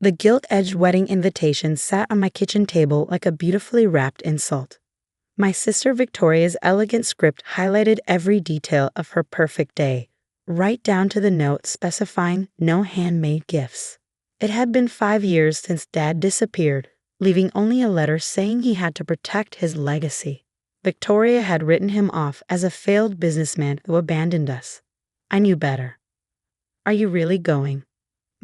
The gilt-edged wedding invitation sat on my kitchen table like a beautifully wrapped insult. My sister Victoria's elegant script highlighted every detail of her perfect day, right down to the note specifying no handmade gifts. It had been 5 years since Dad disappeared, leaving only a letter saying he had to protect his legacy. Victoria had written him off as a failed businessman who abandoned us. I knew better. "Are you really going?"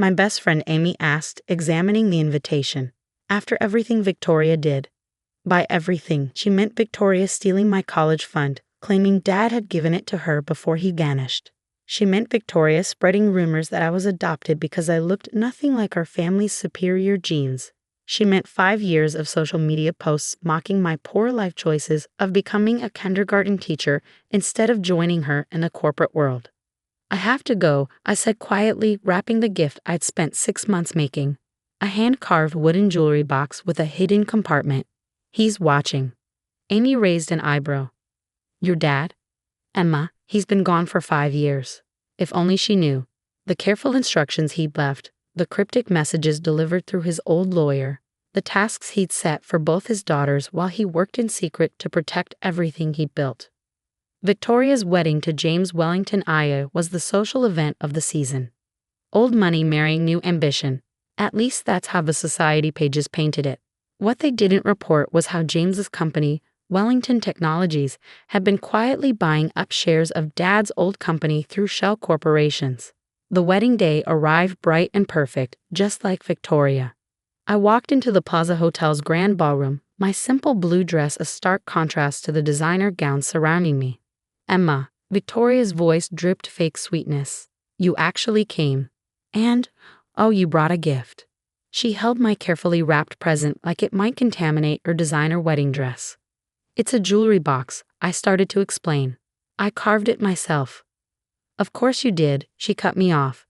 my best friend Amy asked, examining the invitation. After everything Victoria did. By everything, she meant Victoria stealing my college fund, claiming Dad had given it to her before he vanished. She meant Victoria spreading rumors that I was adopted because I looked nothing like our family's superior genes. She meant 5 years of social media posts mocking my poor life choices of becoming a kindergarten teacher instead of joining her in the corporate world. "I have to go," I said quietly, wrapping the gift I'd spent 6 months making. A hand-carved wooden jewelry box with a hidden compartment. "He's watching." Amy raised an eyebrow. "Your dad?" "Emma, he's been gone for 5 years." If only she knew. The careful instructions he'd left, the cryptic messages delivered through his old lawyer, the tasks he'd set for both his daughters while he worked in secret to protect everything he'd built. Victoria's wedding to James Wellington Aya was the social event of the season. Old money marrying new ambition. At least that's how the society pages painted it. What they didn't report was how James's company, Wellington Technologies, had been quietly buying up shares of Dad's old company through shell corporations. The wedding day arrived bright and perfect, just like Victoria. I walked into the Plaza Hotel's grand ballroom, my simple blue dress a stark contrast to the designer gowns surrounding me. "Emma," Victoria's voice dripped fake sweetness. "You actually came. And, oh, you brought a gift." She held my carefully wrapped present like it might contaminate her designer wedding dress. "It's a jewelry box," I started to explain. "I carved it myself." "Of course you did," she cut me off.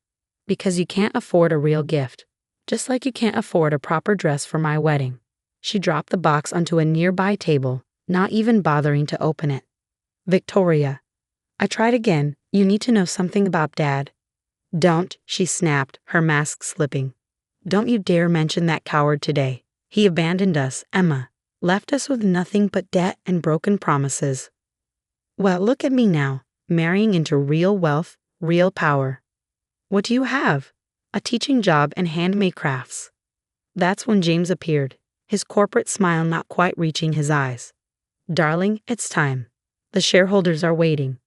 "Because you can't afford a real gift. Just like you can't afford a proper dress for my wedding." She dropped the box onto a nearby table, not even bothering to open it. "Victoria." I tried again. "You need to know something about Dad." "Don't," she snapped, her mask slipping. "Don't you dare mention that coward today. He abandoned us, Emma. Left us with nothing but debt and broken promises. Well, look at me now, marrying into real wealth, real power. What do you have? A teaching job and handmade crafts." That's when James appeared, his corporate smile not quite reaching his eyes. "Darling, it's time. The shareholders are waiting."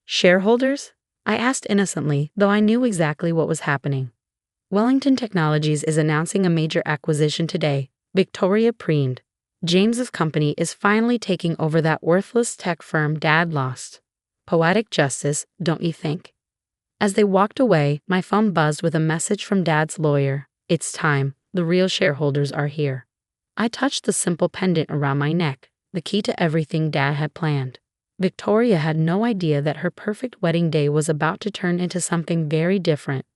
"Shareholders?" I asked innocently, though I knew exactly what was happening. "Wellington Technologies is announcing a major acquisition today," Victoria preened. "James's company is finally taking over that worthless tech firm Dad lost. Poetic justice, don't you think?" As they walked away, my phone buzzed with a message from Dad's lawyer. "It's time. The real shareholders are here." I touched the simple pendant around my neck, the key to everything Dad had planned. Victoria had no idea that her perfect wedding day was about to turn into something very different.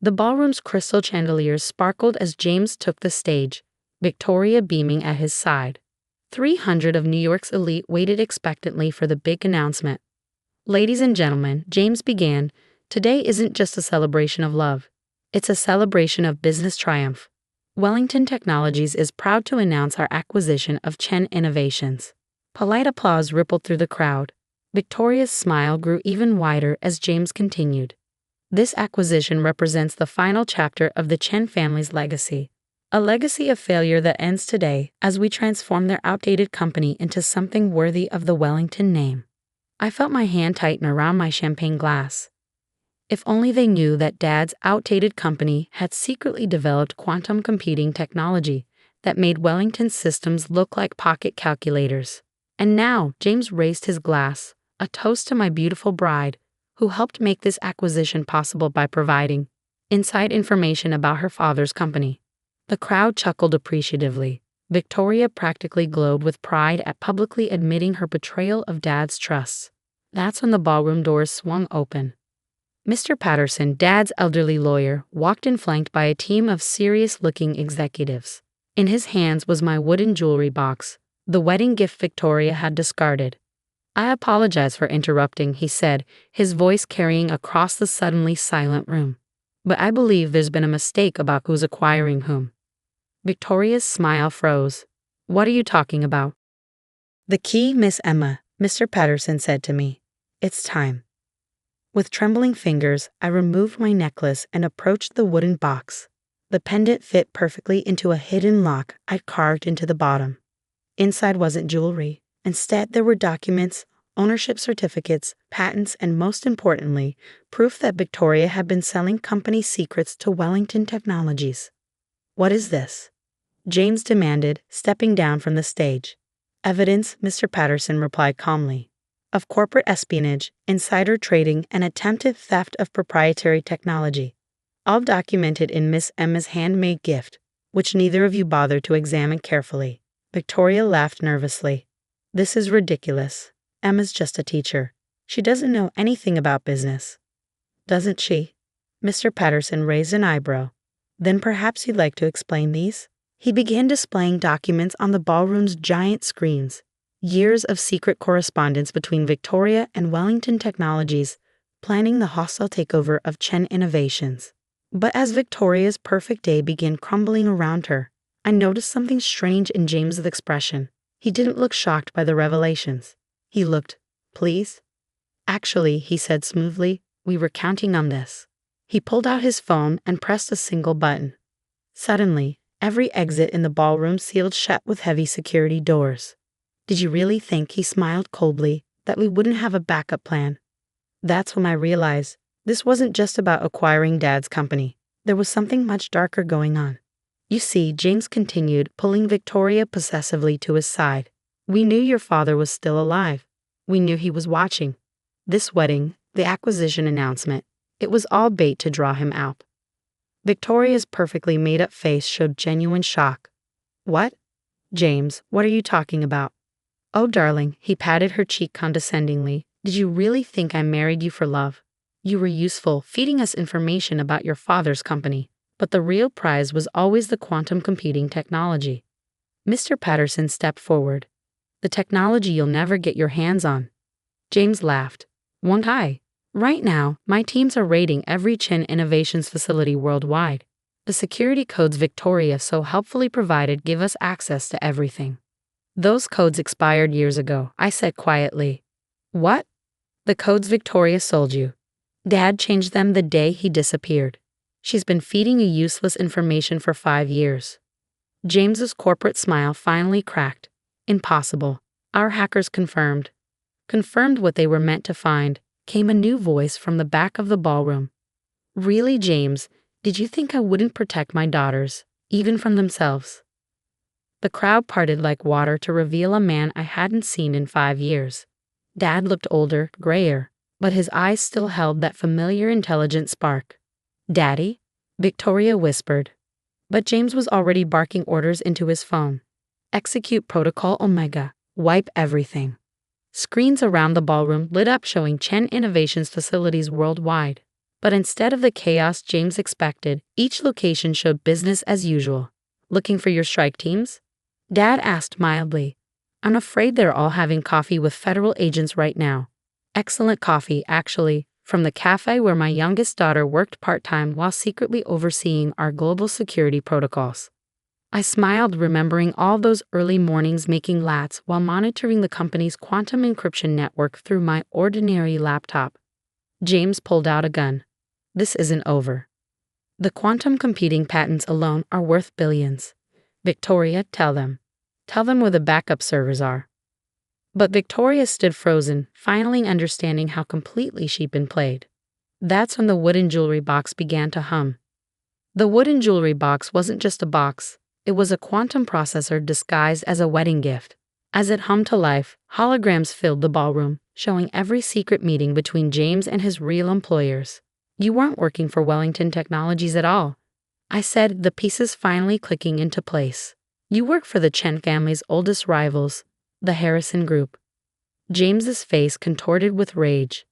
The ballroom's crystal chandeliers sparkled as James took the stage, Victoria beaming at his side. 300 of New York's elite waited expectantly for the big announcement. "Ladies and gentlemen," James began, "today isn't just a celebration of love. It's a celebration of business triumph. Wellington Technologies is proud to announce our acquisition of Chen Innovations." Polite applause rippled through the crowd. Victoria's smile grew even wider as James continued. "This acquisition represents the final chapter of the Chen family's legacy. A legacy of failure that ends today as we transform their outdated company into something worthy of the Wellington name." I felt my hand tighten around my champagne glass. If only they knew that Dad's outdated company had secretly developed quantum computing technology that made Wellington's systems look like pocket calculators. And now James raised his glass, a toast to my beautiful bride, who helped make this acquisition possible by providing inside information about her father's company. The crowd chuckled appreciatively. Victoria practically glowed with pride at publicly admitting her betrayal of Dad's trust. That's when the ballroom doors swung open. Mr. Patterson, Dad's elderly lawyer, walked in flanked by a team of serious-looking executives. In his hands was my wooden jewelry box, the wedding gift Victoria had discarded. "I apologize for interrupting," he said, his voice carrying across the suddenly silent room. But I believe there's been a mistake about who's acquiring whom. Victoria's smile froze. What are you talking about? The key, Miss Emma, Mr. Patterson said to me. It's time. With trembling fingers, I removed my necklace and approached the wooden box. The pendant fit perfectly into a hidden lock I'd carved into the bottom. Inside wasn't jewelry. Instead, there were documents, ownership certificates, patents, and most importantly, proof that Victoria had been selling company secrets to Wellington Technologies. What is this? James demanded, stepping down from the stage. Evidence, Mr. Patterson replied calmly, of corporate espionage, insider trading, and attempted theft of proprietary technology, all documented in Miss Emma's handmade gift, which neither of you bothered to examine carefully. Victoria laughed nervously. This is ridiculous. Emma's just a teacher. She doesn't know anything about business. Doesn't she? Mr. Patterson raised an eyebrow. Then perhaps you'd like to explain these? He began displaying documents on the ballroom's giant screens. Years of secret correspondence between Victoria and Wellington Technologies, planning the hostile takeover of Chen Innovations. But as Victoria's perfect day began crumbling around her, I noticed something strange in James's expression. He didn't look shocked by the revelations. He looked, pleased. Actually, he said smoothly, we were counting on this. He pulled out his phone and pressed a single button. Suddenly, every exit in the ballroom sealed shut with heavy security doors. Did you really think, he smiled coldly, that we wouldn't have a backup plan? That's when I realized this wasn't just about acquiring Dad's company. There was something much darker going on. You see, James continued, pulling Victoria possessively to his side. We knew your father was still alive. We knew he was watching. This wedding, the acquisition announcement, it was all bait to draw him out. Victoria's perfectly made-up face showed genuine shock. What? James, what are you talking about? Oh, darling, he patted her cheek condescendingly. Did you really think I married you for love? You were useful, feeding us information about your father's company. But the real prize was always the quantum computing technology. Mr. Patterson stepped forward. The technology you'll never get your hands on. James laughed. Won't I? Right now, my teams are raiding every Chen Innovations facility worldwide. The security codes Victoria so helpfully provided give us access to everything. Those codes expired years ago, I said quietly. What? The codes Victoria sold you. Dad changed them the day he disappeared. She's been feeding you useless information for 5 years. James's corporate smile finally cracked. Impossible. Our hackers confirmed. Confirmed what they were meant to find, came a new voice from the back of the ballroom. Really, James, did you think I wouldn't protect my daughters, even from themselves? The crowd parted like water to reveal a man I hadn't seen in 5 years. Dad looked older, grayer, but his eyes still held that familiar intelligent spark. Daddy? Victoria whispered. But James was already barking orders into his phone. Execute Protocol Omega. Wipe everything. Screens around the ballroom lit up showing Chen Innovations facilities worldwide. But instead of the chaos James expected, each location showed business as usual. Looking for your strike teams? Dad asked mildly. I'm afraid they're all having coffee with federal agents right now. Excellent coffee, actually, from the cafe where my youngest daughter worked part-time while secretly overseeing our global security protocols. I smiled, remembering all those early mornings making lattes while monitoring the company's quantum encryption network through my ordinary laptop. James pulled out a gun. This isn't over. The quantum computing patents alone are worth billions. Victoria, tell them. Tell them where the backup servers are. But Victoria stood frozen, finally understanding how completely she'd been played. That's when the wooden jewelry box began to hum. The wooden jewelry box wasn't just a box. It was a quantum processor disguised as a wedding gift. As it hummed to life, holograms filled the ballroom, showing every secret meeting between James and his real employers. You weren't working for Wellington Technologies at all, I said, the pieces finally clicking into place. You work for the Chen family's oldest rivals, the Harrison Group. James's face contorted with rage.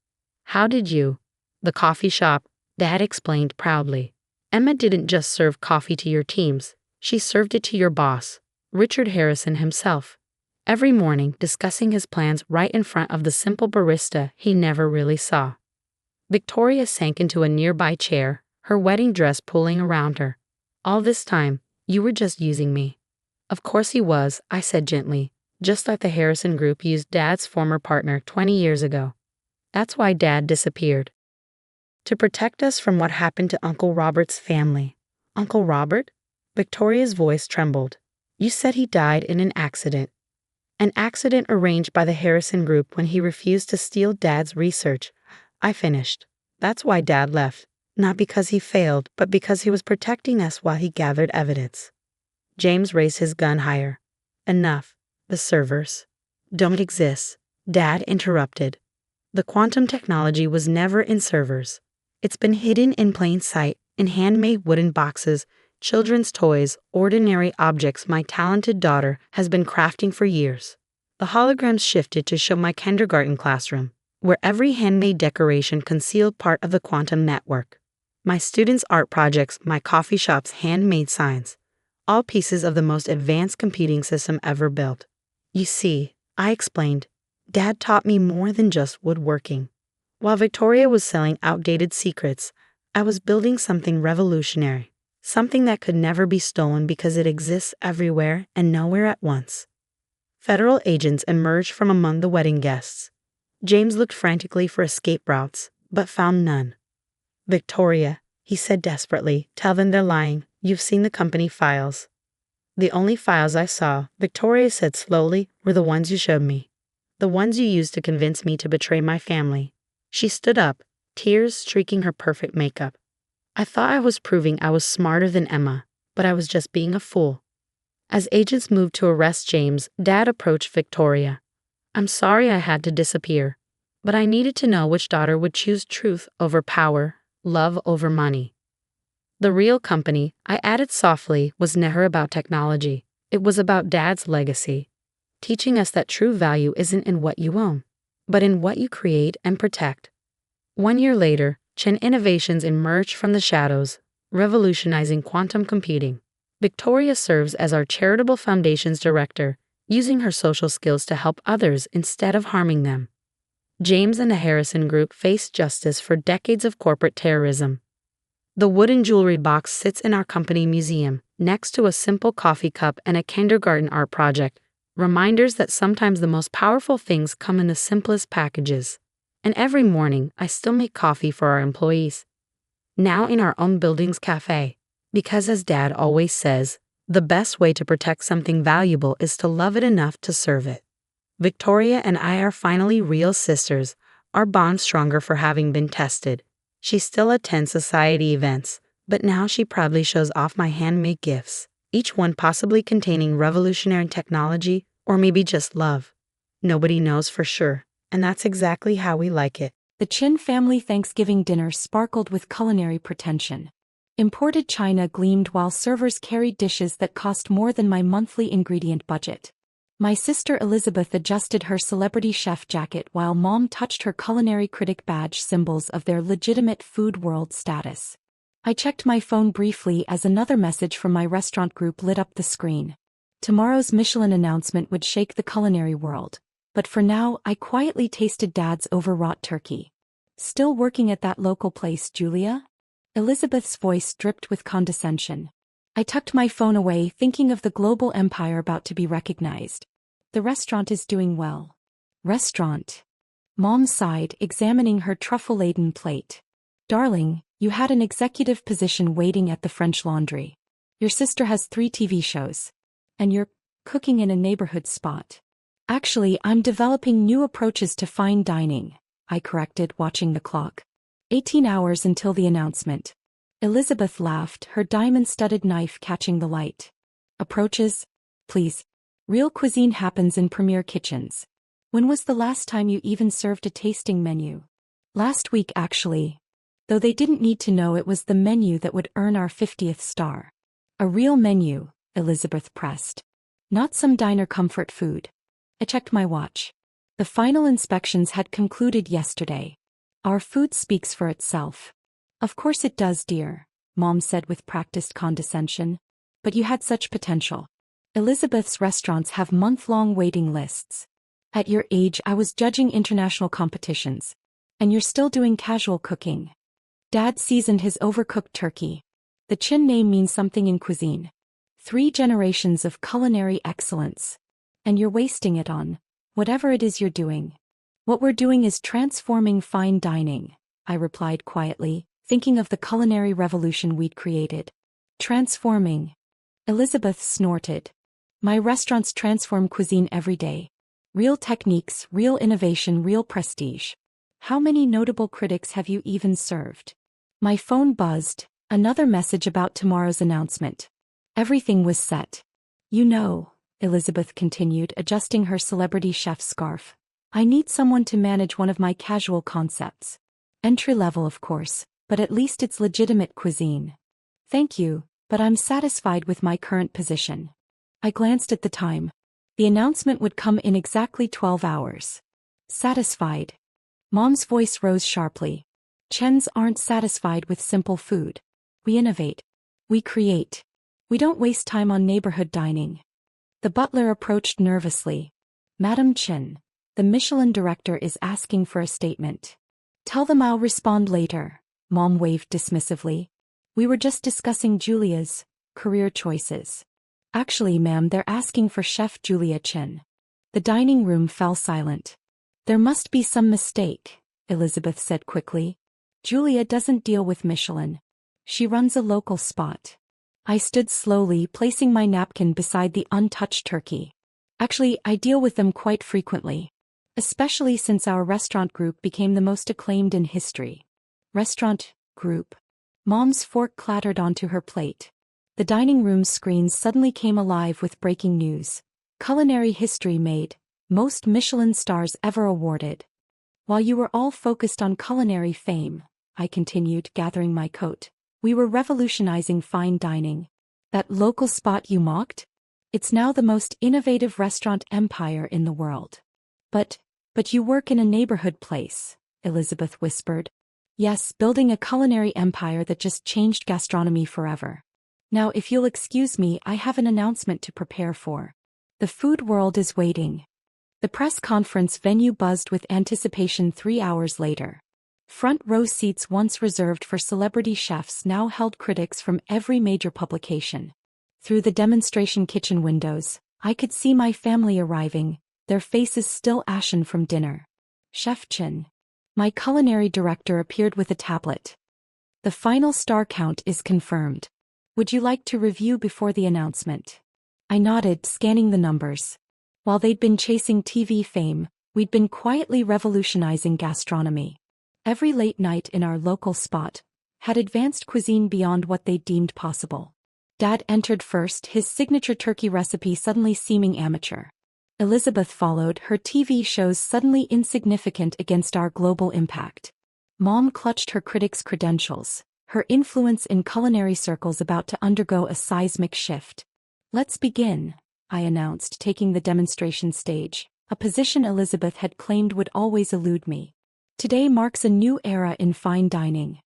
How did you? The coffee shop, Dad explained proudly. Emma didn't just serve coffee to your teams, she served it to your boss, Richard Harrison himself. Every morning, discussing his plans right in front of the simple barista he never really saw. Victoria sank into a nearby chair, her wedding dress pulling around her. All this time, you were just using me. Of course he was, I said gently, just like the Harrison Group used Dad's former partner 20 years ago. That's why Dad disappeared. To protect us from what happened to Uncle Robert's family. Uncle Robert? Victoria's voice trembled. You said he died in an accident. An accident arranged by the Harrison Group when he refused to steal Dad's research. I finished. That's why Dad left. Not because he failed, but because he was protecting us while he gathered evidence. James raised his gun higher. Enough. The servers don't exist. Dad interrupted. The quantum technology was never in servers. It's been hidden in plain sight, in handmade wooden boxes, children's toys, ordinary objects my talented daughter has been crafting for years. The holograms shifted to show my kindergarten classroom, where every handmade decoration concealed part of the quantum network. My students' art projects, my coffee shop's handmade signs, all pieces of the most advanced computing system ever built. You see, I explained, Dad taught me more than just woodworking. While Victoria was selling outdated secrets, I was building something revolutionary, something that could never be stolen because it exists everywhere and nowhere at once. Federal agents emerged from among the wedding guests. James looked frantically for escape routes, but found none. Victoria, he said desperately, tell them they're lying. You've seen the company files. The only files I saw, Victoria said slowly, were the ones you showed me. The ones you used to convince me to betray my family. She stood up, tears streaking her perfect makeup. I thought I was proving I was smarter than Emma, but I was just being a fool. As agents moved to arrest James, Dad approached Victoria. I'm sorry I had to disappear, but I needed to know which daughter would choose truth over power, love over money. The real company, I added softly, was never about technology. It was about Dad's legacy, teaching us that true value isn't in what you own, but in what you create and protect. 1 year later, Chen Innovations emerged from the shadows, revolutionizing quantum computing. Victoria serves as our charitable foundation's director, using her social skills to help others instead of harming them. James and the Harrison Group faced justice for decades of corporate terrorism. The wooden jewelry box sits in our company museum, next to a simple coffee cup and a kindergarten art project, reminders that sometimes the most powerful things come in the simplest packages. And every morning, I still make coffee for our employees. Now in our own building's cafe. Because as Dad always says, the best way to protect something valuable is to love it enough to serve it. Victoria and I are finally real sisters, our bond stronger for having been tested. She still attends society events, but now she proudly shows off my handmade gifts, each one possibly containing revolutionary technology or maybe just love. Nobody knows for sure, and that's exactly how we like it. The Chin family Thanksgiving dinner sparkled with culinary pretension. Imported china gleamed while servers carried dishes that cost more than my monthly ingredient budget. My sister Elizabeth adjusted her celebrity chef jacket while Mom touched her culinary critic badge, symbols of their legitimate food world status. I checked my phone briefly as another message from my restaurant group lit up the screen. Tomorrow's Michelin announcement would shake the culinary world, but for now I quietly tasted Dad's overwrought turkey. Still working at that local place, Julia? Elizabeth's voice dripped with condescension. I tucked my phone away, thinking of the global empire about to be recognized. The restaurant is doing well. Restaurant? Mom sighed, examining her truffle-laden plate. Darling, you had an executive position waiting at the French Laundry. Your sister has 3 TV shows. And you're cooking in a neighborhood spot. Actually, I'm developing new approaches to fine dining, I corrected, watching the clock. 18 hours until the announcement. Elizabeth laughed, her diamond-studded knife catching the light. Approaches? Please. Real cuisine happens in premier kitchens. When was the last time you even served a tasting menu? Last week, actually. Though they didn't need to know it was the menu that would earn our 50th star. A real menu, Elizabeth pressed. Not some diner comfort food. I checked my watch. The final inspections had concluded yesterday. Our food speaks for itself. Of course it does, dear, Mom said with practiced condescension. But you had such potential. Elizabeth's restaurants have month-long waiting lists. At your age, I was judging international competitions. And you're still doing casual cooking. Dad seasoned his overcooked turkey. The Chin name means something in cuisine. 3 generations of culinary excellence. And you're wasting it on whatever it is you're doing. What we're doing is transforming fine dining, I replied quietly, thinking of the culinary revolution we'd created. Transforming. Elizabeth snorted. My restaurants transform cuisine every day. Real techniques, real innovation, real prestige. How many notable critics have you even served? My phone buzzed, another message about tomorrow's announcement. Everything was set. You know, Elizabeth continued, adjusting her celebrity chef scarf. I need someone to manage one of my casual concepts. Entry-level, of course, but at least it's legitimate cuisine. Thank you, but I'm satisfied with my current position. I glanced at the time. The announcement would come in exactly 12 hours. Satisfied. Mom's voice rose sharply. Chens aren't satisfied with simple food. We innovate. We create. We don't waste time on neighborhood dining. The butler approached nervously. Madam Chen, the Michelin director is asking for a statement. Tell them I'll respond later, Mom waved dismissively. We were just discussing Julia's career choices. Actually, ma'am, they're asking for Chef Julia Chen. The dining room fell silent. There must be some mistake, Elizabeth said quickly. Julia doesn't deal with Michelin. She runs a local spot. I stood slowly, placing my napkin beside the untouched turkey. Actually, I deal with them quite frequently. Especially since our restaurant group became the most acclaimed in history. Restaurant group. Mom's fork clattered onto her plate. The dining room screens suddenly came alive with breaking news. Culinary history made. Most Michelin stars ever awarded. While you were all focused on culinary fame, I continued, gathering my coat, we were revolutionizing fine dining. That local spot you mocked? It's now the most innovative restaurant empire in the world. But you work in a neighborhood place, Elizabeth whispered. Yes, building a culinary empire that just changed gastronomy forever. Now, if you'll excuse me, I have an announcement to prepare for. The food world is waiting. The press conference venue buzzed with anticipation 3 hours later. Front row seats once reserved for celebrity chefs now held critics from every major publication. Through the demonstration kitchen windows, I could see my family arriving, their faces still ashen from dinner. Chef Chen. My culinary director appeared with a tablet. The final star count is confirmed. Would you like to review before the announcement? I nodded, scanning the numbers. While they'd been chasing TV fame, we'd been quietly revolutionizing gastronomy. Every late night in our local spot had advanced cuisine beyond what they deemed possible. Dad entered first, his signature turkey recipe suddenly seeming amateur. Elizabeth followed, her TV shows suddenly insignificant against our global impact. Mom clutched her critics' credentials, her influence in culinary circles about to undergo a seismic shift. Let's begin, I announced, taking the demonstration stage, a position Elizabeth had claimed would always elude me. Today marks a new era in fine dining.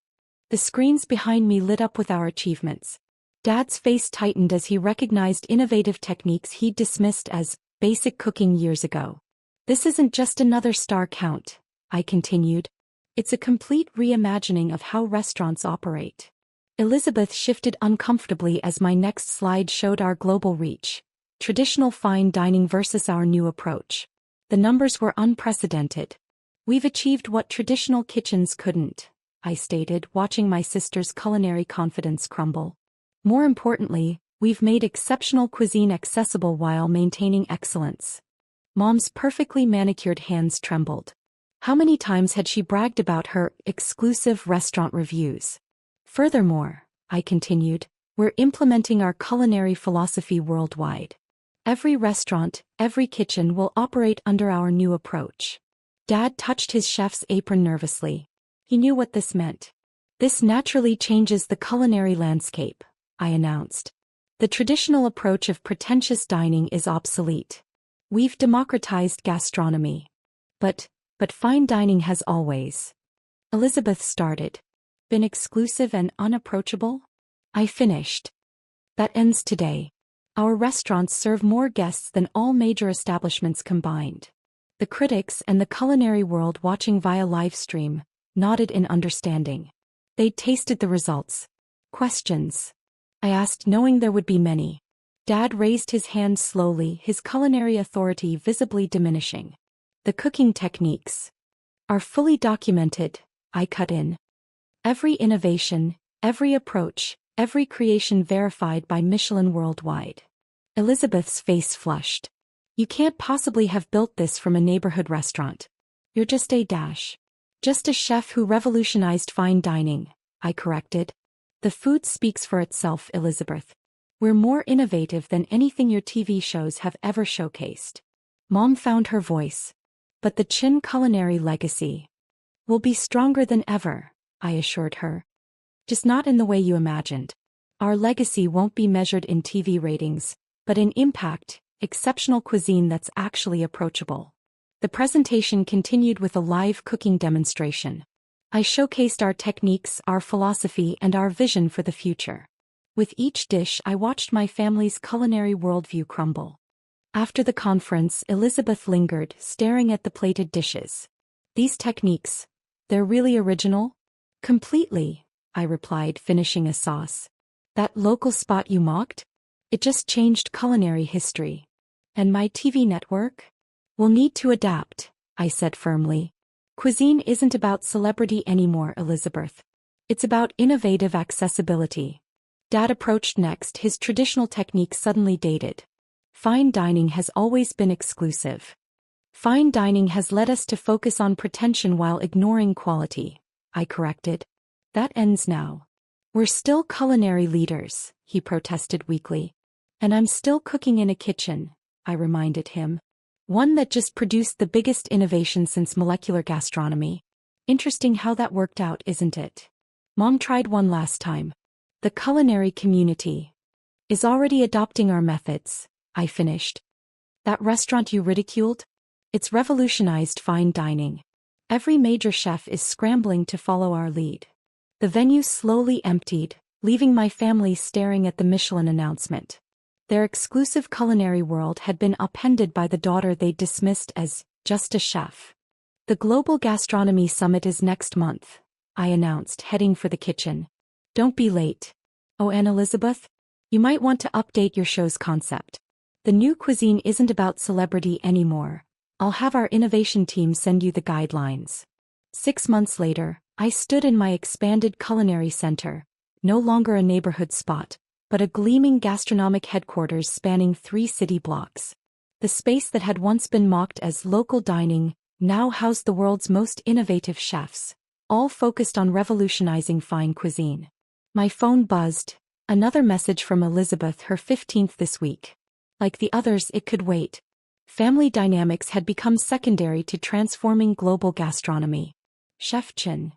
The screens behind me lit up with our achievements. Dad's face tightened as he recognized innovative techniques he'd dismissed as basic cooking years ago. This isn't just another star count, I continued. It's a complete reimagining of how restaurants operate. Elizabeth shifted uncomfortably as my next slide showed our global reach. Traditional fine dining versus our new approach. The numbers were unprecedented. We've achieved what traditional kitchens couldn't, I stated, watching my sister's culinary confidence crumble. More importantly, we've made exceptional cuisine accessible while maintaining excellence. Mom's perfectly manicured hands trembled. How many times had she bragged about her exclusive restaurant reviews? Furthermore, I continued, we're implementing our culinary philosophy worldwide. Every restaurant, every kitchen will operate under our new approach. Dad touched his chef's apron nervously. He knew what this meant. This naturally changes the culinary landscape, I announced. The traditional approach of pretentious dining is obsolete. We've democratized gastronomy. But fine dining has always. Elizabeth started. Been exclusive and unapproachable? I finished. That ends today. Our restaurants serve more guests than all major establishments combined. The critics and the culinary world watching via live stream nodded in understanding. They'd tasted the results. Questions? I asked, knowing there would be many. Dad raised his hand slowly, his culinary authority visibly diminishing. The cooking techniques are fully documented, I cut in. Every innovation, every approach, every creation verified by Michelin worldwide. Elizabeth's face flushed. You can't possibly have built this from a neighborhood restaurant. You're just a chef who revolutionized fine dining, I corrected. The food speaks for itself, Elizabeth. We're more innovative than anything your TV shows have ever showcased. Mom found her voice. But the Chin culinary legacy will be stronger than ever, I assured her. Just not in the way you imagined. Our legacy won't be measured in TV ratings, but in impact, exceptional cuisine that's actually approachable. The presentation continued with a live cooking demonstration. I showcased our techniques, our philosophy, and our vision for the future. With each dish, I watched my family's culinary worldview crumble. After the conference, Elizabeth lingered, staring at the plated dishes. These techniques, they're really original? Completely, I replied, finishing a sauce. That local spot you mocked? It just changed culinary history. And my TV network? Will need to adapt, I said firmly. Cuisine isn't about celebrity anymore, Elizabeth. It's about innovative accessibility. Dad approached next, his traditional techniques suddenly dated. Fine dining has always been exclusive. Fine dining has led us to focus on pretension while ignoring quality, I corrected. That ends now. We're still culinary leaders, he protested weakly. And I'm still cooking in a kitchen, I reminded him. One that just produced the biggest innovation since molecular gastronomy. Interesting how that worked out, isn't it? Mom tried one last time. The culinary community is already adopting our methods, I finished. That restaurant you ridiculed? It's revolutionized fine dining. Every major chef is scrambling to follow our lead. The venue slowly emptied, leaving my family staring at the Michelin announcement. Their exclusive culinary world had been upended by the daughter they dismissed as just a chef. The Global Gastronomy Summit is next month, I announced, heading for the kitchen. Don't be late. Oh, and Elizabeth, you might want to update your show's concept. The new cuisine isn't about celebrity anymore. I'll have our innovation team send you the guidelines. 6 months later, I stood in my expanded culinary center, no longer a neighborhood spot, but a gleaming gastronomic headquarters spanning 3 city blocks. The space that had once been mocked as local dining now housed the world's most innovative chefs, all focused on revolutionizing fine cuisine. My phone buzzed. Another message from Elizabeth, her 15th this week. Like the others, it could wait. Family dynamics had become secondary to transforming global gastronomy. Chef Chin,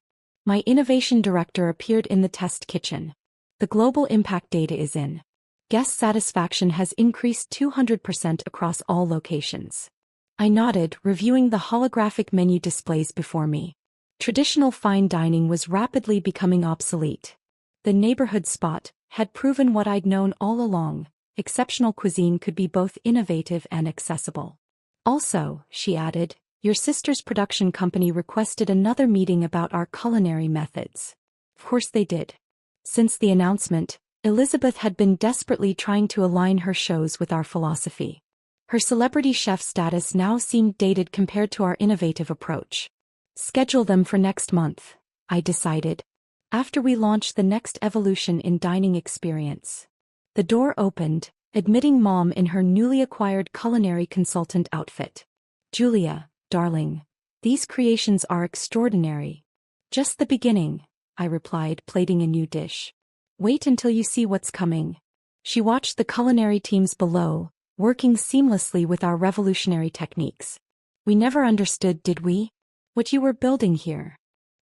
my innovation director, appeared in the test kitchen. The global impact data is in. Guest satisfaction has increased 200% across all locations. I nodded, reviewing the holographic menu displays before me. Traditional fine dining was rapidly becoming obsolete. The neighborhood spot had proven what I'd known all along: exceptional cuisine could be both innovative and accessible. Also, she added, your sister's production company requested another meeting about our culinary methods. Of course they did. Since the announcement, Elizabeth had been desperately trying to align her shows with our philosophy. Her celebrity chef status now seemed dated compared to our innovative approach. Schedule them for next month, I decided, after we launch the next evolution in dining experience. The door opened, admitting Mom in her newly acquired culinary consultant outfit. Julia, darling, these creations are extraordinary. Just the beginning, I replied, plating a new dish. Wait until you see what's coming. She watched the culinary teams below, working seamlessly with our revolutionary techniques. We never understood, did we? What you were building here.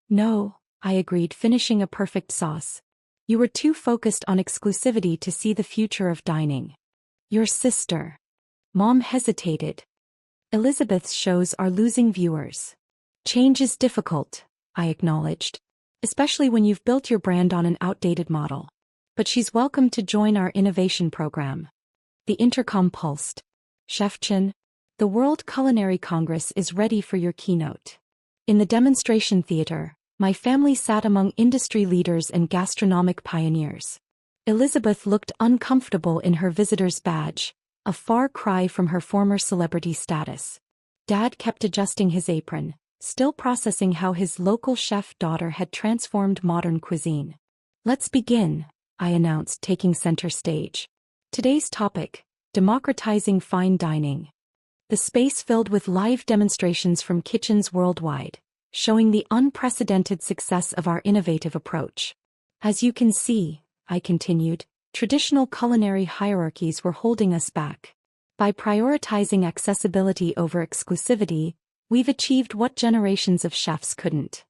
No, I agreed, finishing a perfect sauce. You were too focused on exclusivity to see the future of dining. Your sister. Mom hesitated. Elizabeth's shows are losing viewers. Change is difficult, I acknowledged, especially when you've built your brand on an outdated model. But she's welcome to join our innovation program. The intercom pulsed. Chef Chin, the World Culinary Congress is ready for your keynote. In the demonstration theater, My family sat among industry leaders and gastronomic pioneers. Elizabeth looked uncomfortable in her visitor's badge, a far cry from her former celebrity status. Dad kept adjusting his apron, still processing how his local chef daughter had transformed modern cuisine. "Let's begin," I announced, taking center stage. Today's topic: democratizing fine dining. The space filled with live demonstrations from kitchens worldwide, showing the unprecedented success of our innovative approach. "As you can see," I continued, "traditional culinary hierarchies were holding us back. By prioritizing accessibility over exclusivity, we've achieved what generations of chefs couldn't."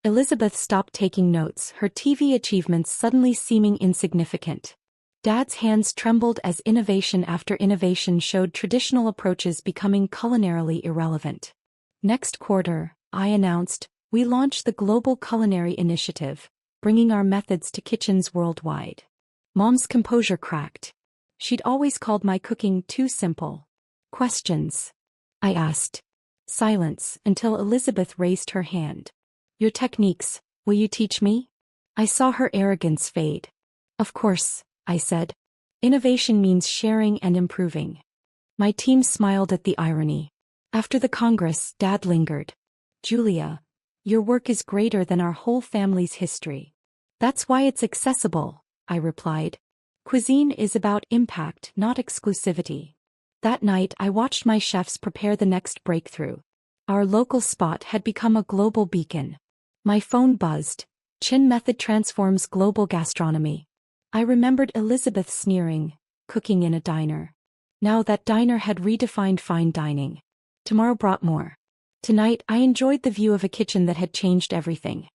Elizabeth stopped taking notes, her TV achievements suddenly seeming insignificant. Dad's hands trembled as innovation after innovation showed traditional approaches becoming culinarily irrelevant. "Next quarter," I announced, "we launched the Global Culinary Initiative, bringing our methods to kitchens worldwide." Mom's composure cracked. She'd always called my cooking too simple. "Questions?" I asked. Silence until Elizabeth raised her hand. "Your techniques, will you teach me?" I saw her arrogance fade. "Of course," I said. "Innovation means sharing and improving." My team smiled at the irony. After the Congress, Dad lingered. "Julia, your work is greater than our whole family's history." "That's why it's accessible," I replied. "Cuisine is about impact, not exclusivity." That night I watched my chefs prepare the next breakthrough. Our local spot had become a global beacon. My phone buzzed. "Chin Method transforms global gastronomy." I remembered Elizabeth sneering, "Cooking in a diner." Now that diner had redefined fine dining. Tomorrow brought more. Tonight I enjoyed the view of a kitchen that had changed everything.